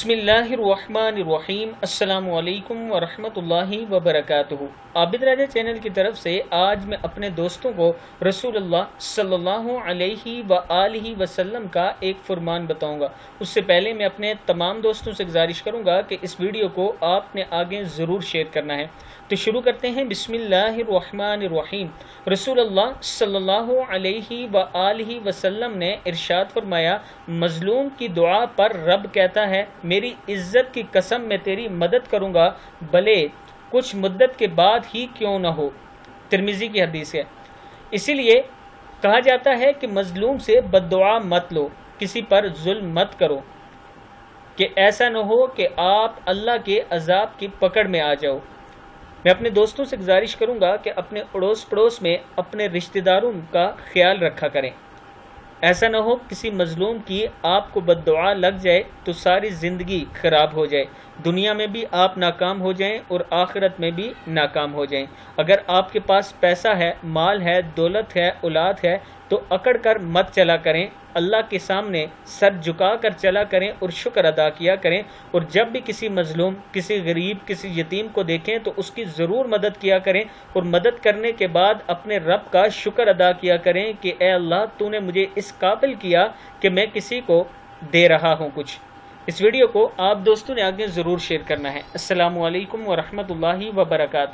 بسم اللہ الرحمن الرحیم۔ السلام علیکم ورحمۃ اللہ وبرکاتہ۔ عابد راجہ چینل کی طرف سے آج میں اپنے دوستوں کو رسول اللہ صلی اللہ علیہ وآلہ وسلم کا ایک فرمان بتاؤں گا۔ اس سے پہلے میں اپنے تمام دوستوں سے گزارش کروں گا کہ اس ویڈیو کو آپ نے آگے ضرور شیئر کرنا ہے۔ تو شروع کرتے ہیں۔ بسم اللہ الرحمن الرحیم۔ رسول اللہ صلی اللہ علیہ وآلہ وسلم نے ارشاد فرمایا، مظلوم کی دعا پر رب کہتا ہے، میری عزت کی قسم میں تیری مدد کروں گا، بھلے کچھ مدت کے بعد ہی کیوں نہ ہو۔ ترمذی کی حدیث ہے۔ اسی لیے کہا جاتا ہے کہ مظلوم سے بد دعا مت لو، کسی پر ظلم مت کرو، کہ ایسا نہ ہو کہ آپ اللہ کے عذاب کی پکڑ میں آ جاؤ۔ میں اپنے دوستوں سے گزارش کروں گا کہ اپنے اڑوس پڑوس میں اپنے رشتہ داروں کا خیال رکھا کریں۔ ایسا نہ ہو کسی مظلوم کی آپ کو بد دعا لگ جائے تو ساری زندگی خراب ہو جائے، دنیا میں بھی آپ ناکام ہو جائیں اور آخرت میں بھی ناکام ہو جائیں۔ اگر آپ کے پاس پیسہ ہے، مال ہے، دولت ہے، اولاد ہے تو اکڑ کر مت چلا کریں، اللہ کے سامنے سر جھکا کر چلا کریں اور شکر ادا کیا کریں، اور جب بھی کسی مظلوم، کسی غریب، کسی یتیم کو دیکھیں تو اس کی ضرور مدد کیا کریں، اور مدد کرنے کے بعد اپنے رب کا شکر ادا کیا کریں کہ اے اللہ تو نے مجھے اس قابل کیا کہ میں کسی کو دے رہا ہوں کچھ۔ اس ویڈیو کو آپ دوستوں نے آگے ضرور شیئر کرنا ہے۔ السلام علیکم ورحمۃ اللہ وبرکاتہ۔